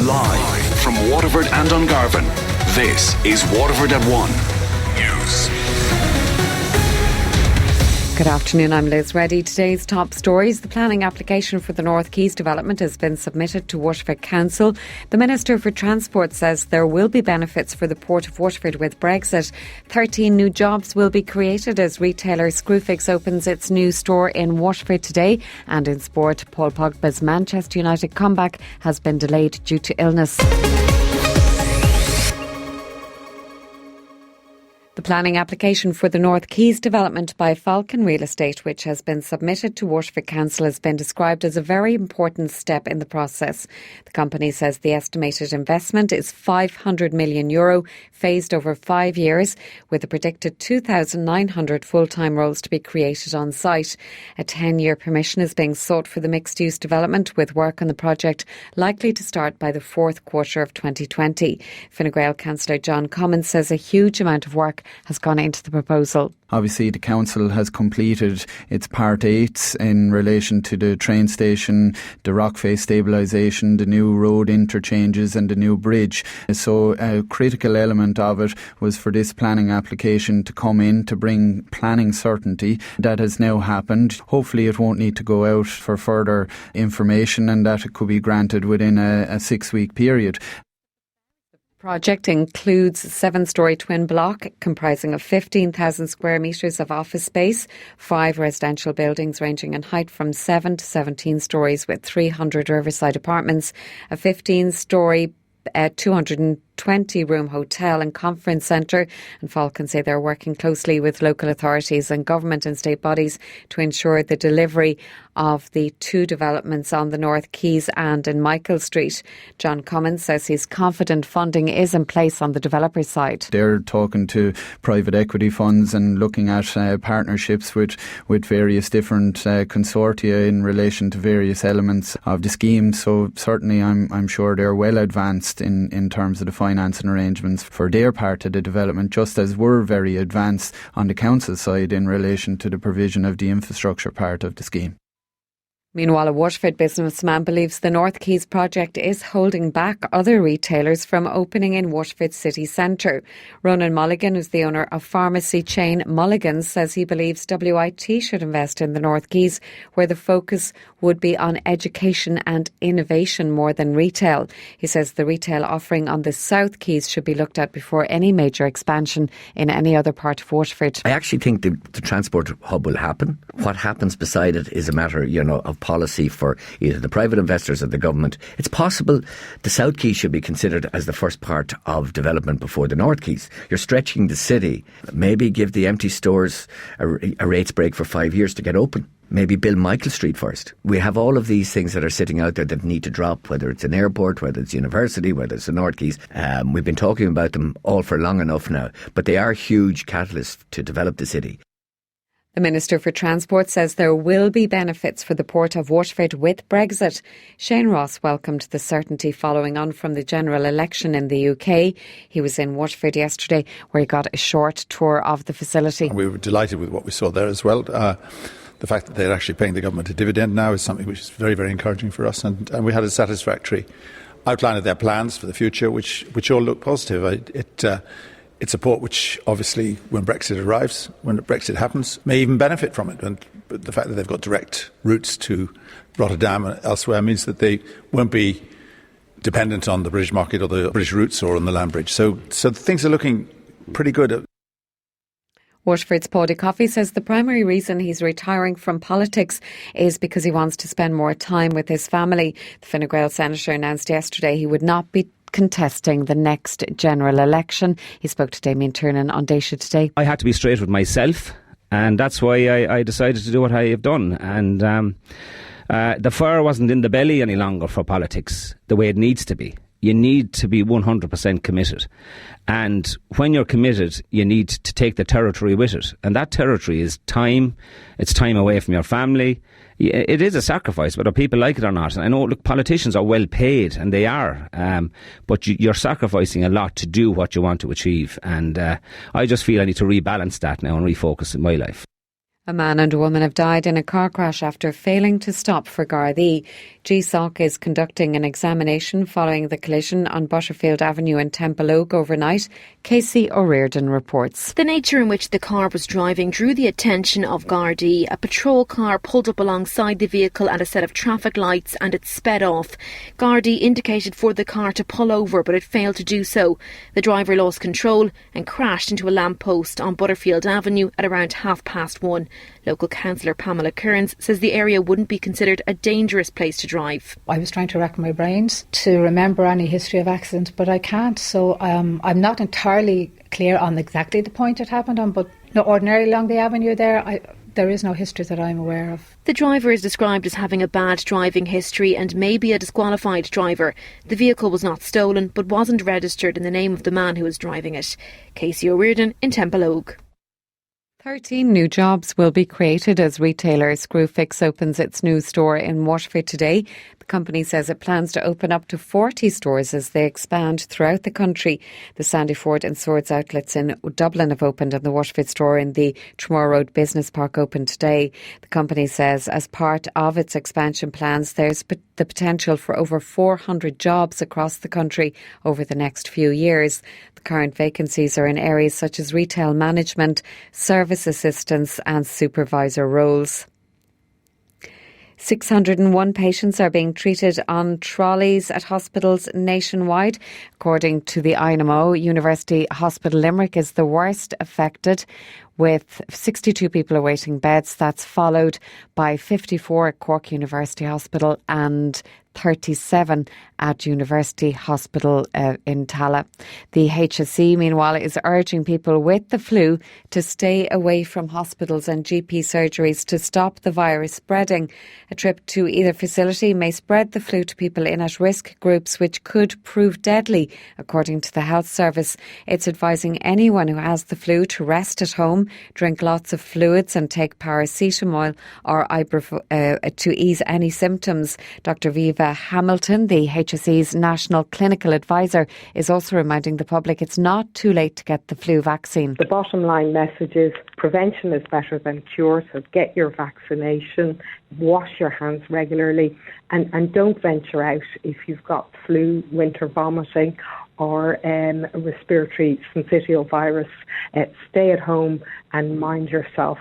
Live from Waterford and Dungarvan, this is Waterford at 1 News. Good afternoon, I'm Liz Reddy. Today's top stories. The planning application for the North Quays development has been submitted to Waterford Council. The Minister for Transport says there will be benefits for the Port of Waterford with Brexit. 13 new jobs will be created as retailer Screwfix opens its new store in Waterford today. And in sport, Paul Pogba's Manchester United comeback has been delayed due to illness. The planning application for the North Quays development by Falcon Real Estate, which has been submitted to Waterford Council, has been described as a very important step in the process. The company says the estimated investment is €500 million, phased over 5 years, with a predicted 2,900 full-time roles to be created on site. A 10-year permission is being sought for the mixed-use development, with work on the project likely to start by the fourth quarter of 2020. Fine Gael Councillor John Cummins says a huge amount of work has gone into the proposal. Obviously, the council has completed its Part 8 in relation to the train station, the rock face stabilisation, the new road interchanges and the new bridge. So a critical element of it was for this planning application to come in to bring planning certainty. That has now happened. Hopefully it won't need to go out for further information and that it could be granted within a 6-week period. Project includes a 7-storey twin block comprising of 15,000 square metres of office space, 5 residential buildings ranging in height from 7 to 17 storeys with 300 riverside apartments, a 15-storey 220-room hotel and conference centre. And Falcon say they're working closely with local authorities and government and state bodies to ensure the delivery of the 2 developments on the North Quays and in Michael Street. John Cummins says he's confident funding is in place on the developer side. They're talking to private equity funds and looking at partnerships with various different consortia in relation to various elements of the scheme. So certainly I'm sure they're well advanced in terms of the financing arrangements for their part of the development, just as we're very advanced on the council side in relation to the provision of the infrastructure part of the scheme. Meanwhile, a Waterford businessman believes the North Quays project is holding back other retailers from opening in Waterford city centre. Ronan Mulligan, who's the owner of pharmacy chain Mulligan's, says he believes WIT should invest in the North Quays, where the focus would be on education and innovation more than retail. He says the retail offering on the South Quays should be looked at before any major expansion in any other part of Waterford. I actually think the transport hub will happen. What happens beside it is a matter, of policy for either the private investors or the government. It's possible the South Quays should be considered as the first part of development before the North Quays. You're stretching the city. Maybe give the empty stores a rates break for 5 years to get open. Maybe build Michael Street first. We have all of these things that are sitting out there that need to drop, whether it's an airport, whether it's university, whether it's the North Quays. We've been talking about them all for long enough now, but they are huge catalysts to develop the city. The Minister for Transport says there will be benefits for the Port of Waterford with Brexit. Shane Ross welcomed the certainty following on from the general election in the UK. He was in Waterford yesterday where he got a short tour of the facility. We were delighted with what we saw there as well. The fact that they're actually paying the government a dividend now is something which is very, very encouraging for us. And we had a satisfactory outline of their plans for the future, which all look positive. It's a port which obviously, when Brexit arrives, when Brexit happens, may even benefit from it. But the fact that they've got direct routes to Rotterdam and elsewhere means that they won't be dependent on the British market or the British routes or on the land bridge. So things are looking pretty good. Waterford's Paddy Coffey says the primary reason he's retiring from politics is because he wants to spend more time with his family. The Fine Gael senator announced yesterday he would not be contesting the next general election. He spoke to Damien Tiernan on Daisha today. I had to be straight with myself, and that's why I decided to do what I have done. And the fire wasn't in the belly any longer for politics the way it needs to be. You need to be 100% committed. And when you're committed, you need to take the territory with it. And that territory is time. It's time away from your family. It is a sacrifice, whether people like it or not. And I know, look, politicians are well paid, and they are. But you're sacrificing a lot to do what you want to achieve. And I just feel I need to rebalance that now and refocus in my life. A man and a woman have died in a car crash after failing to stop for Gardaí. GSOC is conducting an examination following the collision on Butterfield Avenue in Temple Oak overnight. Casey O'Riordan reports. The nature in which the car was driving drew the attention of Gardaí. A patrol car pulled up alongside the vehicle at a set of traffic lights and it sped off. Gardaí indicated for the car to pull over, but it failed to do so. The driver lost control and crashed into a lamppost on Butterfield Avenue at around 1:30. Local councillor Pamela Kearns says the area wouldn't be considered a dangerous place to drive. I was trying to rack my brains to remember any history of accident, but I can't. So I'm not entirely clear on exactly the point it happened on, but ordinarily along the avenue there is no history that I'm aware of. The driver is described as having a bad driving history and may be a disqualified driver. The vehicle was not stolen but wasn't registered in the name of the man who was driving it. Casey O'Riordan in Temple Oak. 13 new jobs will be created as retailer Screwfix opens its new store in Waterford today. The company says it plans to open up to 40 stores as they expand throughout the country. The Sandyford and Swords outlets in Dublin have opened and the Waterford store in the Tremor Road Business Park opened today. The company says as part of its expansion plans there's the potential for over 400 jobs across the country over the next few years. The current vacancies are in areas such as retail management, service assistance and supervisor roles. 601 patients are being treated on trolleys at hospitals nationwide. According to the INMO, University Hospital Limerick is the worst affected, with 62 people awaiting beds. That's followed by 54 at Cork University Hospital and 37 at University Hospital in Tala. The HSE, meanwhile, is urging people with the flu to stay away from hospitals and GP surgeries to stop the virus spreading. A trip to either facility may spread the flu to people in at-risk groups, which could prove deadly, according to the Health Service. It's advising anyone who has the flu to rest at home, drink lots of fluids and take paracetamol or to ease any symptoms. Dr. Viva Hamilton, the HSE's National Clinical Advisor, is also reminding the public it's not too late to get the flu vaccine. The bottom line message is prevention is better than cure, so get your vaccination, wash your hands regularly and don't venture out if you've got flu, winter vomiting or respiratory syncytial virus. Stay at home and mind yourself.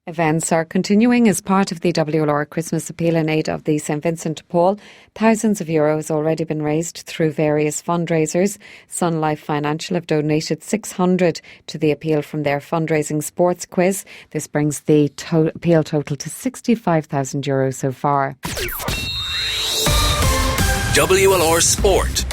Events are continuing as part of the WLR Christmas appeal in aid of the St Vincent de Paul. Thousands of euro has already been raised through various fundraisers. Sun Life Financial have donated 600 to the appeal from their fundraising sports quiz. This brings the appeal total to €65,000 so far. WLR Sport.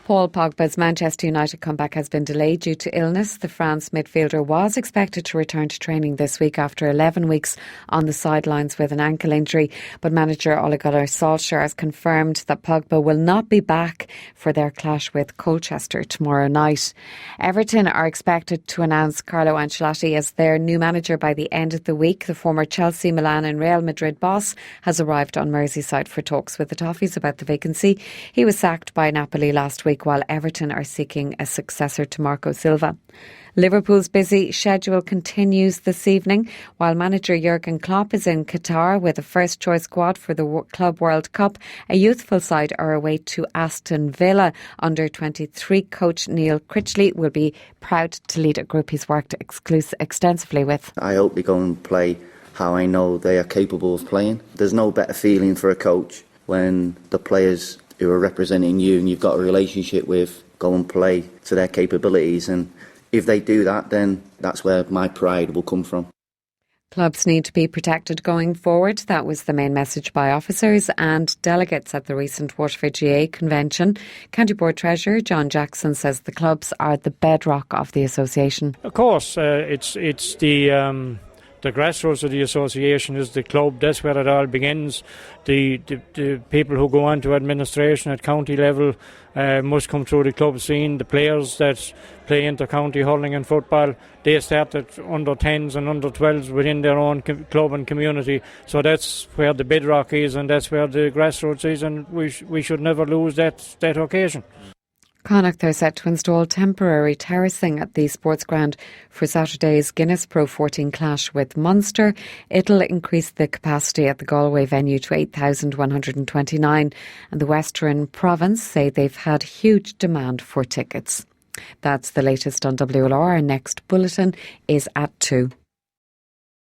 Paul Pogba's Manchester United comeback has been delayed due to illness. The France midfielder was expected to return to training this week after 11 weeks on the sidelines with an ankle injury. But manager Ole Gunnar Solskjaer has confirmed that Pogba will not be back for their clash with Colchester tomorrow night. Everton are expected to announce Carlo Ancelotti as their new manager by the end of the week. The former Chelsea, Milan and Real Madrid boss has arrived on Merseyside for talks with the Toffees about the vacancy. He was sacked by Napoli last week, while Everton are seeking a successor to Marco Silva. Liverpool's busy schedule continues this evening, while manager Jurgen Klopp is in Qatar with a first-choice squad for the Club World Cup. A youthful side are away to Aston Villa. Under-23 coach Neil Critchley will be proud to lead a group he's worked extensively with. I hope they go and play how I know they are capable of playing. There's no better feeling for a coach when the players who are representing you and you've got a relationship with go and play to their capabilities, and if they do that, then that's where my pride will come from. Clubs need to be protected going forward. That was the main message by officers and delegates at the recent Waterford GA convention. County Board Treasurer John Jackson says the clubs are the bedrock of the association. Of course, it's the grassroots of the association is the club. That's where it all begins. The people who go on to administration at county level must come through the club scene. The players that play inter-county hurling and football, they start at under 10s and under 12s within their own club and community. So that's where the bedrock is and that's where the grassroots is, and we should never lose that occasion. Connacht are set to install temporary terracing at the sports ground for Saturday's Guinness Pro 14 clash with Munster. It'll increase the capacity at the Galway venue to 8,129, and the Western Province say they've had huge demand for tickets. That's the latest on WLR. Our next bulletin is at 2.